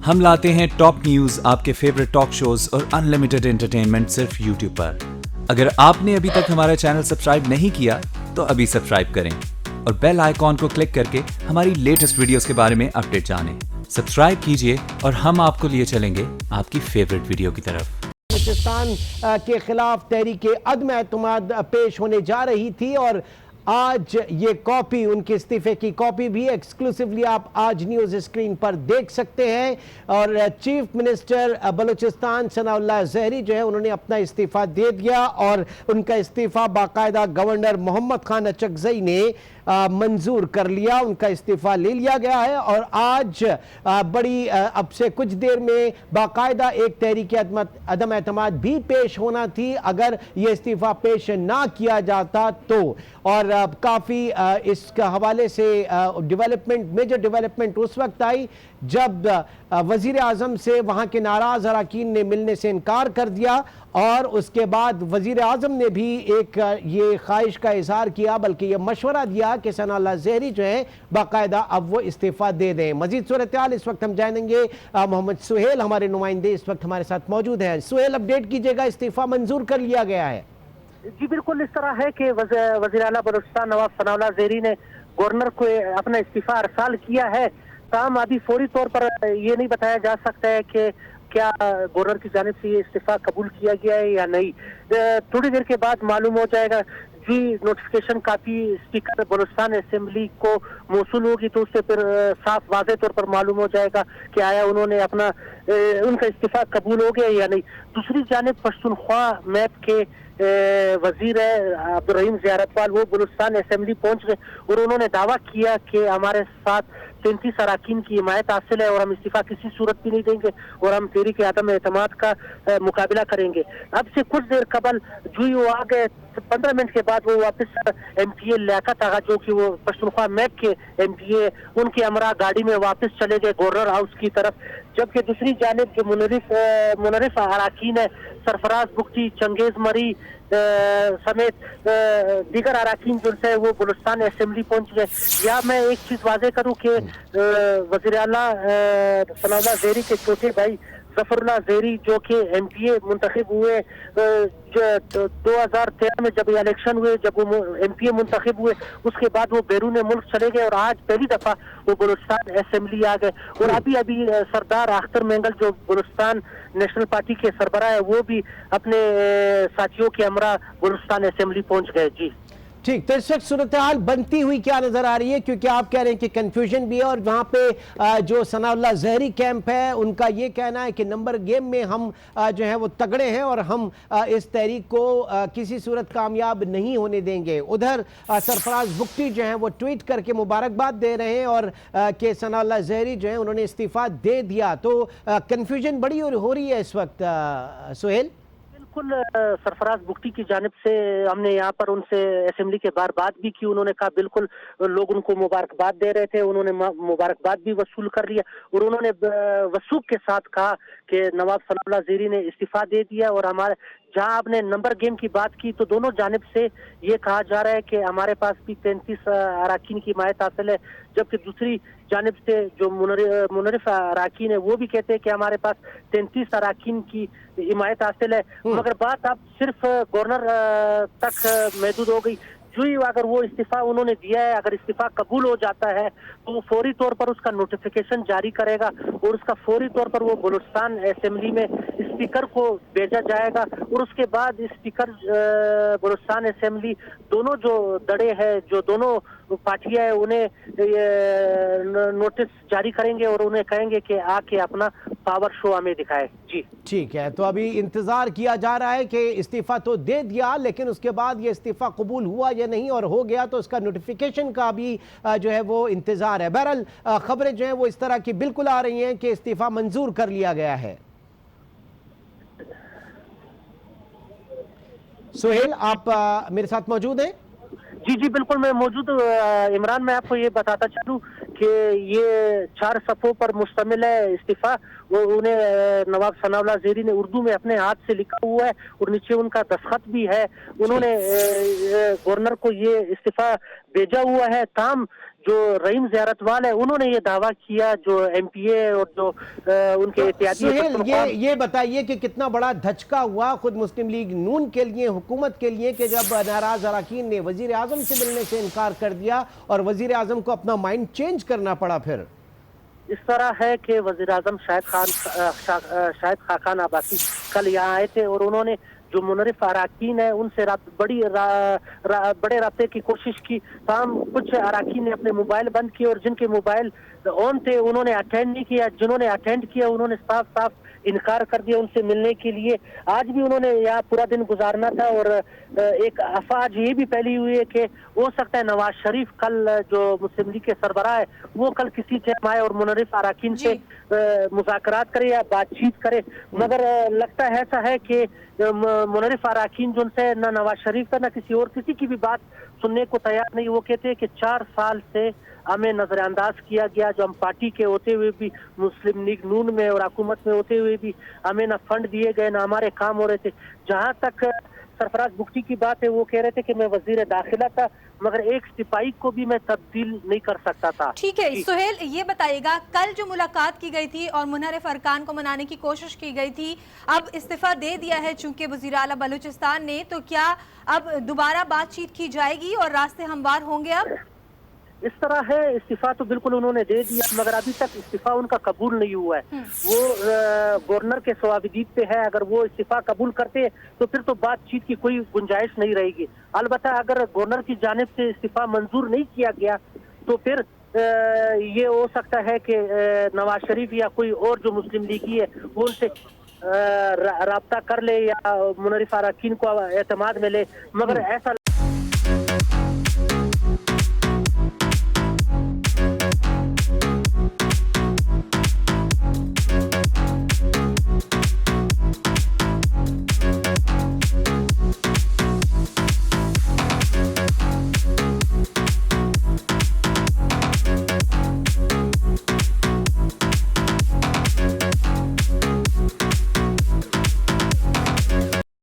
ہم لاتے ہیں ٹاپ نیوز، آپ کے فیوریٹ ٹاک شوز اور انلمیٹڈ انٹرٹینمنٹ صرف یوٹیوب پر۔ اگر آپ نے ابھی تک ہمارا چینل سبسکرائب نہیں کیا تو ابھی سبسکرائب کریں اور بیل آئیکن کو کلک کر کے ہماری لیٹسٹ ویڈیوز کے بارے میں اپڈیٹ جانیں۔ سبسکرائب کیجئے اور ہم آپ کو لیے چلیں گے آپ کی فیوریٹ ویڈیو کی طرف۔ بلوچستان کے خلاف تحریک عدم اعتماد پیش ہونے جا رہی تھی اور آج یہ کاپی، ان کے استعفے کی کاپی بھی ایکسکلوسیولی آپ آج نیوز اسکرین پر دیکھ سکتے ہیں۔ اور چیف منسٹر بلوچستان ثناء اللہ زہری جو ہے انہوں نے اپنا استعفیٰ دے دیا اور ان کا استعفیٰ باقاعدہ گورنر محمد خان اچکزئی نے منظور کر لیا، ان کا استعفیٰ لے لیا گیا ہے۔ اور آج بڑی اب سے کچھ دیر میں باقاعدہ ایک تحریک عدم اعتماد بھی پیش ہونا تھی اگر یہ استعفیٰ پیش نہ کیا جاتا تو۔ اور کافی اس کا حوالے سے میجر ڈیولپمنٹ اس وقت آئی جب وزیر اعظم سے وہاں کے ناراض اراکین نے ملنے سے انکار کر دیا اور اس کے بعد وزیر اعظم نے بھی ایک یہ خواہش کا اظہار کیا، بلکہ یہ مشورہ دیا کہ ثناء اللہ زہری جو ہے باقاعدہ اب وہ استعفیٰ دے دیں۔ مزید صورتحال اس وقت ہم جانیں گے، محمد سہیل ہمارے نمائندے اس وقت ہمارے ساتھ موجود ہیں۔ سہیل، اپڈیٹ کیجئے گا، استعفیٰ منظور کر لیا گیا ہے؟ جی بالکل اس طرح ہے کہ وزیر اعلیٰ بلوچستان نواب ثناء اللہ زہری نے گورنر کو اپنا استعفیٰ ارسال کیا ہے۔ تاہم ابھی فوری طور پر یہ نہیں بتایا جا سکتا ہے کہ کیا گورنر کی جانب سے یہ استعفیٰ قبول کیا گیا ہے یا نہیں۔ تھوڑی دیر کے بعد معلوم ہو جائے گا۔ جی notification copy speaker Balochistan assembly کو موصول ہوگی تو اس سے پھر صاف واضح طور پر معلوم ہو جائے گا کہ آیا انہوں نے ان کا استعفیٰ قبول ہو گیا یا نہیں۔ دوسری جانب پشتونخوا میپ کے وزیر عبدالرحیم زیارتوال وہ بلوچستان اسمبلی پہنچ گئے اور انہوں نے دعویٰ کیا کہ ہمارے ساتھ 33 اراکین کی حمایت حاصل ہے اور ہم استعفیٰ کسی صورت بھی نہیں دیں گے اور ہم تحریک عدم اعتماد کا مقابلہ کریں گے۔ اب سے کچھ دیر قبل جو ہی وہ آ گئے 15 منٹ کے بعد وہ واپس ایم پی اے لیاقت آغا جو کہ وہ پشتونخوا میپ کے ایم پی اے ان کے ہمراہ گاڑی میں واپس چلے گئے گورنر ہاؤس کی طرف، جبکہ دوسری جانب جو منرف اراکین ہے سرفراز بگٹی، چنگیز مری سمیت دیگر اراکین جو ہے وہ بلوچستان اسمبلی پہنچ گئے۔ یا میں ایک چیز واضح کروں کہ وزیر اعلیٰ ثناء اللہ زہری کے چھوٹے بھائی ظفر اللہ زہری جو کہ ایم پی اے منتخب ہوئے 2013 میں جب یہ الیکشن ہوئے، جب وہ ایم پی اے منتخب ہوئے اس کے بعد وہ بیرون ملک چلے گئے اور آج پہلی دفعہ وہ بلوچستان اسمبلی آ گئے۔ اور ابھی سردار اختر مینگل جو بلوچستان نیشنل پارٹی کے سربراہ ہے وہ بھی اپنے ساتھیوں کے ہمراہ بلوچستان اسمبلی پہنچ گئے۔ جی ٹھیک، تو اس وقت صورتحال بنتی ہوئی کیا نظر آ رہی ہے؟ کیونکہ آپ کہہ رہے ہیں کہ کنفیوژن بھی ہے اور وہاں پہ جو ثناء اللہ زہری کیمپ ہے ان کا یہ کہنا ہے کہ نمبر گیم میں ہم جو ہے وہ تگڑے ہیں اور ہم اس تحریک کو کسی صورت کامیاب نہیں ہونے دیں گے۔ ادھر سرفراز بگٹی جو ہیں وہ ٹویٹ کر کے مبارکباد دے رہے ہیں اور کہ ثناء اللہ زہری جو ہیں انہوں نے استعفیٰ دے دیا، تو کنفیوژن بڑی ہو رہی ہے اس وقت۔ سہیل، بالکل سرفراز بگٹی کی جانب سے ہم نے یہاں پر ان سے اسمبلی کے باہر بات بھی کی، انہوں نے کہا بالکل لوگ ان کو مبارکباد دے رہے تھے، انہوں نے مبارکباد بھی وصول کر لیا اور انہوں نے وثوق کے ساتھ کہا کہ نواب ثناء اللہ زہری نے استعفیٰ دے دیا۔ اور ہمارے جہاں آپ نے نمبر گیم کی بات کی تو دونوں جانب سے یہ کہا جا رہا ہے کہ ہمارے پاس بھی 33 اراکین کی حمایت حاصل ہے، جبکہ دوسری جانب سے جو منرف اراکین ہے وہ بھی کہتے ہیں کہ ہمارے پاس 33 اراکین کی حمایت حاصل ہے۔ مگر بات اب صرف گورنر تک محدود ہو گئی۔ جو ہی اگر وہ استعفیٰ انہوں نے دیا ہے، اگر استعفیٰ قبول ہو جاتا ہے تو وہ فوری طور پر اس کا نوٹیفیکیشن جاری کرے گا اور اس کا فوری طور پر وہ بلوچستان اسمبلی میں اسپیکر کو بھیجا جائے گا اور اس کے بعد اسپیکر بلوچستان اسمبلی دونوں جو دڑے ہیں، جو دونوں پارٹیاں ہیں، انہیں نوٹس جاری کریں گے اور انہیں کہیں گے کہ آ کے اپنا پاور شو ہمیں دکھائے۔ جی ٹھیک ہے، تو ابھی انتظار کیا جا رہا ہے کہ استعفیٰ تو دے دیا لیکن اس کے بعد یہ استعفیٰ قبول ہوا یا نہیں، اور ہو گیا تو اس کا نوٹیفیکیشن کا بھی جو ہے وہ انتظار ہے۔ بہرحال خبریں جو ہیں وہ اس طرح کی بالکل آ رہی ہیں کہ استعفیٰ منظور کر لیا گیا ہے۔ سہیل، آپ میرے ساتھ موجود ہیں؟ جی بالکل میں موجود ہوں عمران۔ میں آپ کو یہ بتاتا چلوں کہ یہ 4 صفحوں پر مشتمل ہے استعفیٰ، وہ انہیں نواب ثناء اللہ زہری نے اردو میں اپنے ہاتھ سے لکھا ہوا ہے اور نیچے ان کا دستخط بھی ہے۔ انہوں نے گورنر کو یہ استعفیٰ بھیجا ہوا ہے۔ تاہم جو رحیم زیارتوال ہے انہوں نے یہ دعویٰ کیا، جو ایم پی اے اور جو ان کے اتحادی سہیل یہ بتائیے کہ کتنا بڑا دھچکا ہوا خود مسلم لیگ نون کے لیے، حکومت کے لیے، کہ جب ناراض اراکین نے وزیر اعظم سے ملنے سے انکار کر دیا اور وزیر اعظم کو اپنا مائنڈ چینج کرنا پڑا. پھر اس طرح ہے کہ وزیر اعظم شاہد خاقان عباسی کل یہاں آئے تھے اور انہوں نے جو منحرف اراکین ہیں ان سے بڑے رابطے کی کوشش کی، تاہم کچھ اراکین نے اپنے موبائل بند کیے اور جن کے موبائل آن تھے انہوں نے اٹینڈ نہیں کیا، جنہوں نے اٹینڈ کیا انہوں نے صاف انکار کر دیا ان سے ملنے کے لیے. آج بھی انہوں نے یہاں پورا دن گزارنا تھا اور ایک افواج یہ بھی پھیلی ہوئی ہے کہ ہو سکتا ہے نواز شریف کل جو مسلم لیگ کے سربراہ ہے وہ کل کسی ٹائم آئے اور منحرف اراکین سے مذاکرات کرے یا بات چیت کرے، مگر لگتا ہے ایسا ہے کہ منحرف اراکین جو ان سے نہ نواز شریف کا نہ کسی کی بھی بات سننے کو تیار نہیں. وہ کہتے ہیں کہ 4 سال سے ہمیں نظر انداز کیا گیا، جو ہم پارٹی کے ہوتے ہوئے بھی مسلم لیگ نون میں اور حکومت میں ہوتے ہوئے بھی ہمیں نہ فنڈ دیے گئے نہ ہمارے کام ہو رہے تھے. جہاں تک سرفراز بگٹی کی بات ہے وہ کہہ رہے تھے کہ میں وزیر داخلہ تھا مگر ایک سپاہی کو بھی میں تبدیل نہیں کر سکتا تھا. ٹھیک ہے سہیل، یہ بتائیے گا کل جو ملاقات کی گئی تھی اور منحرف ارکان کو منانے کی کوشش کی گئی تھی، اب استعفیٰ دے دیا ہے چونکہ وزیر اعلیٰ بلوچستان نے، تو کیا اب دوبارہ بات چیت کی جائے گی اور راستے ہموار ہوں گے؟ اب اس طرح ہے، استعفیٰ تو بالکل انہوں نے دے دیا مگر ابھی تک استعفیٰ ان کا قبول نہیں ہوا ہے. وہ گورنر کے ثوابدید پہ ہے، اگر وہ استعفیٰ قبول کرتے تو پھر تو بات چیت کی کوئی گنجائش نہیں رہے گی. البتہ اگر گورنر کی جانب سے استعفیٰ منظور نہیں کیا گیا تو پھر یہ ہو سکتا ہے کہ نواز شریف یا کوئی اور جو مسلم لیگی ہے وہ ان سے رابطہ کر لے یا منحرف اراکین کو اعتماد میں لے، مگر ایسا